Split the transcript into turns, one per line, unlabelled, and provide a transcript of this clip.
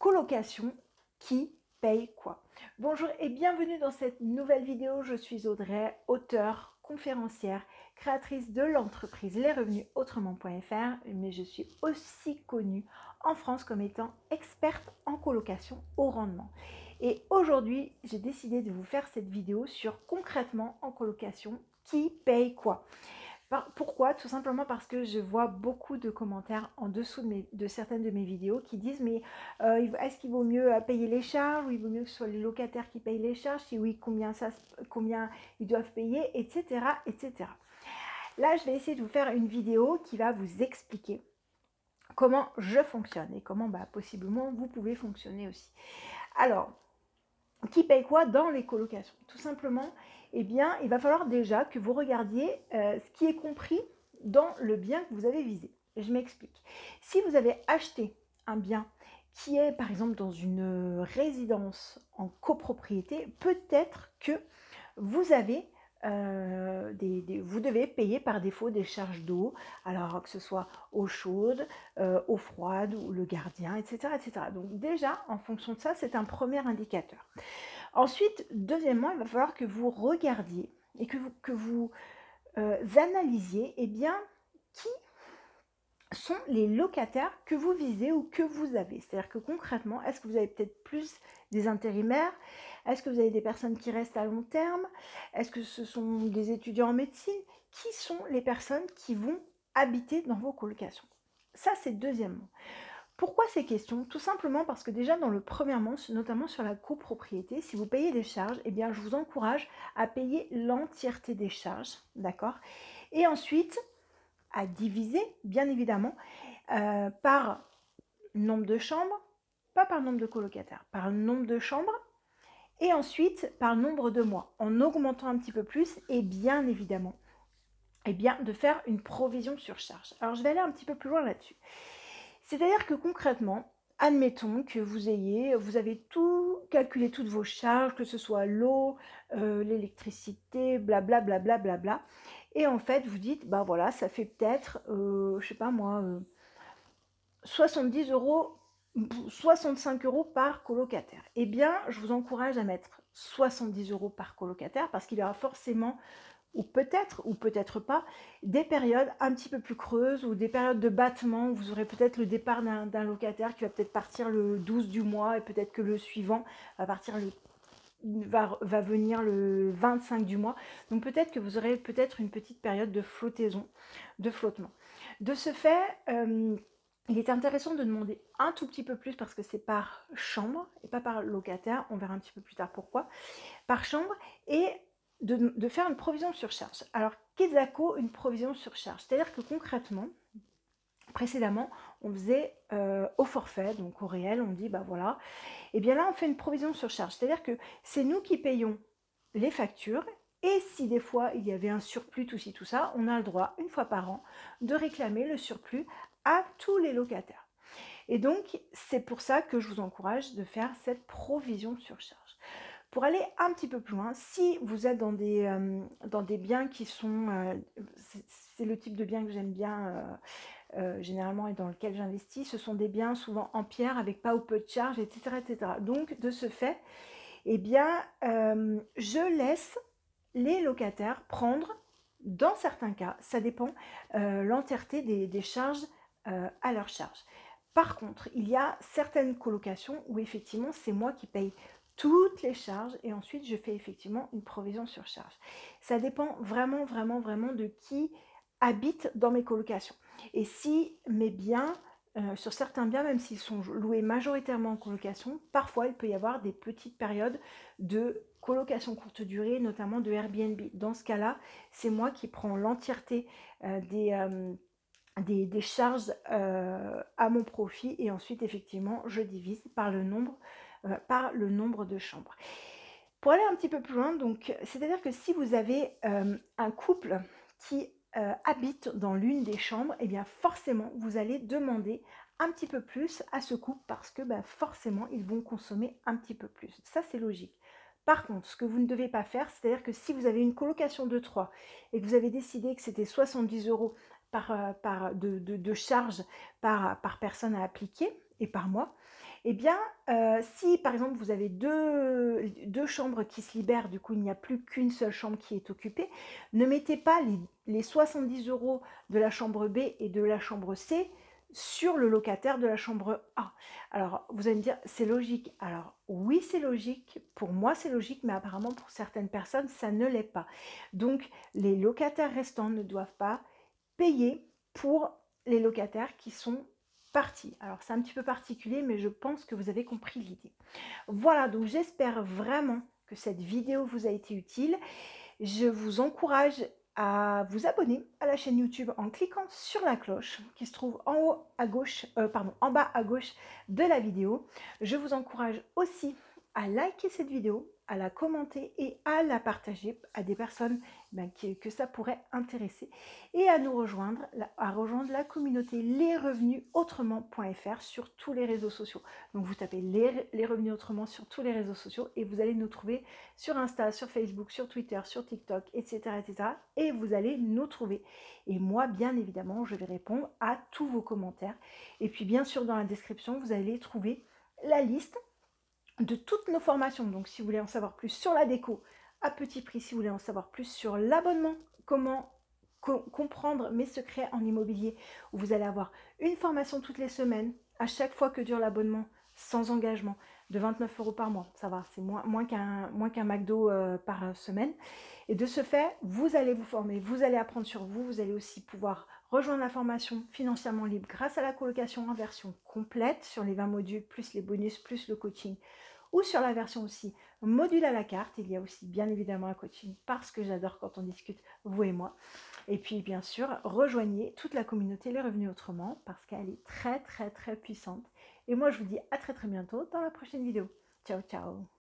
Colocation, qui paye quoi? Bonjour et bienvenue dans cette nouvelle vidéo. Je suis Audrey, auteure, conférencière, créatrice de l'entreprise lesrevenusautrement.fr, mais je suis aussi connue en France comme étant experte en colocation au rendement. Et aujourd'hui, j'ai décidé de vous faire cette vidéo sur concrètement en colocation, qui paye quoi? Pourquoi? Tout simplement parce que je vois beaucoup de commentaires en dessous de certaines de mes vidéos qui disent mais est-ce qu'il vaut mieux payer les charges ou il vaut mieux que ce soit les locataires qui payent les charges? Si oui, combien ils doivent payer, etc., etc. Là, je vais essayer de vous faire une vidéo qui va vous expliquer comment je fonctionne et comment possiblement vous pouvez fonctionner aussi. Alors, qui paye quoi dans les colocations? Tout simplement, eh bien, il va falloir déjà que vous regardiez ce qui est compris dans le bien que vous avez visé. Je m'explique. Si vous avez acheté un bien qui est par exemple dans une résidence en copropriété, peut-être que vous avez vous devez payer par défaut des charges d'eau, alors que ce soit eau chaude, eau froide ou le gardien, etc., etc. Donc déjà, en fonction de ça, c'est un premier indicateur. Ensuite, deuxièmement, il va falloir que vous regardiez et que vous analysiez bien, qui sont les locataires que vous visez ou que vous avez. C'est-à-dire que concrètement, est-ce que vous avez peut-être plus des intérimaires? Est-ce que vous avez des personnes qui restent à long terme? Est-ce que ce sont des étudiants en médecine? Qui sont les personnes qui vont habiter dans vos colocations? Ça, c'est deuxièmement. Pourquoi ces questions? Tout simplement parce que déjà dans le premièrement, notamment sur la copropriété, si vous payez des charges, eh bien je vous encourage à payer l'entièreté des charges, d'accord? Et ensuite, à diviser, bien évidemment, par nombre de chambres, pas par nombre de colocataires, par nombre de chambres, et ensuite par nombre de mois, en augmentant un petit peu plus, et bien évidemment, eh bien, de faire une provision sur charge. Alors je vais aller un petit peu plus loin là-dessus. C'est-à-dire que concrètement, admettons que vous avez tout calculé, toutes vos charges, que ce soit l'eau, l'électricité, blablabla, blablabla. Et en fait, vous dites, bah voilà, ça fait peut-être, je sais pas moi, 70 euros, 65 euros par colocataire. Eh bien, je vous encourage à mettre 70 euros par colocataire parce qu'il y aura forcément ou peut-être pas, des périodes un petit peu plus creuses ou des périodes de battement où vous aurez peut-être le départ d'un locataire qui va peut-être partir le 12 du mois et peut-être que le suivant va venir le 25 du mois. Donc peut-être que vous aurez peut-être une petite période de flottaison, de flottement. De ce fait, il est intéressant de demander un tout petit peu plus parce que c'est par chambre et pas par locataire. On verra un petit peu plus tard pourquoi. Par chambre et de faire une provision sur charge. Alors, qu'est-ce que une provision sur charge? C'est-à-dire que concrètement, précédemment, on faisait au forfait, donc au réel, on dit, bah voilà, et bien là, on fait une provision sur charge. C'est-à-dire que c'est nous qui payons les factures, et si des fois, il y avait un surplus, tout ci, tout ça, on a le droit, une fois par an, de réclamer le surplus à tous les locataires. Et donc, c'est pour ça que je vous encourage de faire cette provision sur charge. Pour aller un petit peu plus loin, si vous êtes dans des biens qui sont... c'est le type de bien que j'aime bien généralement et dans lequel j'investis, ce sont des biens souvent en pierre avec pas ou peu de charges, etc. etc. Donc, de ce fait, eh bien, je laisse les locataires prendre, dans certains cas, ça dépend, l'entièreté des charges à leur charge. Par contre, il y a certaines colocations où effectivement, c'est moi qui paye toutes les charges et ensuite je fais effectivement une provision sur charge. Ça dépend vraiment, vraiment, vraiment de qui habite dans mes colocations. Et si mes biens, sur certains biens, même s'ils sont loués majoritairement en colocation, parfois il peut y avoir des petites périodes de colocation courte durée, notamment de Airbnb. Dans ce cas-là, c'est moi qui prends l'entièreté des charges à mon profit et ensuite effectivement je divise par le nombre de chambres. Pour aller un petit peu plus loin, donc c'est-à-dire que si vous avez un couple qui habite dans l'une des chambres, et bien forcément vous allez demander un petit peu plus à ce couple parce que forcément ils vont consommer un petit peu plus. Ça c'est logique. Par contre, ce que vous ne devez pas faire, c'est-à-dire que si vous avez une colocation de 3 et que vous avez décidé que c'était 70 euros de charge par personne à appliquer, et par mois, eh bien, si par exemple vous avez deux chambres qui se libèrent, du coup il n'y a plus qu'une seule chambre qui est occupée, ne mettez pas les 70 € de la chambre B et de la chambre C sur le locataire de la chambre A. Alors vous allez me dire, c'est logique. Alors oui, c'est logique, pour moi c'est logique, mais apparemment pour certaines personnes ça ne l'est pas. Donc les locataires restants ne doivent pas payer pour les locataires qui sont partis. Alors c'est un petit peu particulier, mais je pense que vous avez compris l'idée. Voilà, donc j'espère vraiment que cette vidéo vous a été utile. Je vous encourage à vous abonner à la chaîne YouTube en cliquant sur la cloche qui se trouve en haut à gauche, en bas à gauche de la vidéo. Je vous encourage aussi à liker cette vidéo, à la commenter et à la partager à des personnes que ça pourrait intéresser, et à nous rejoindre, la communauté lesrevenusautrement.fr sur tous les réseaux sociaux. Donc vous tapez les revenus autrement sur tous les réseaux sociaux et vous allez nous trouver sur Insta, sur Facebook, sur Twitter, sur TikTok, etc., etc. Et vous allez nous trouver. Et moi, bien évidemment, je vais répondre à tous vos commentaires. Et puis, bien sûr, dans la description, vous allez trouver la liste de toutes nos formations. Donc, si vous voulez en savoir plus sur la déco à petit prix, si vous voulez en savoir plus sur l'abonnement, comment comprendre mes secrets en immobilier, où vous allez avoir une formation toutes les semaines, à chaque fois que dure l'abonnement, sans engagement, de 29 € par mois. Ça va, c'est moins qu'un McDo par semaine. Et de ce fait, vous allez vous former, vous allez apprendre sur vous, vous allez aussi pouvoir rejoindre la formation financièrement libre grâce à la colocation en version complète sur les 20 modules, plus les bonus, plus le coaching, ou sur la version aussi module à la carte. Il y a aussi bien évidemment un coaching parce que j'adore quand on discute, vous et moi. Et puis bien sûr, rejoignez toute la communauté Les Revenus Autrement parce qu'elle est très très très puissante. Et moi je vous dis à très très bientôt dans la prochaine vidéo. Ciao ciao.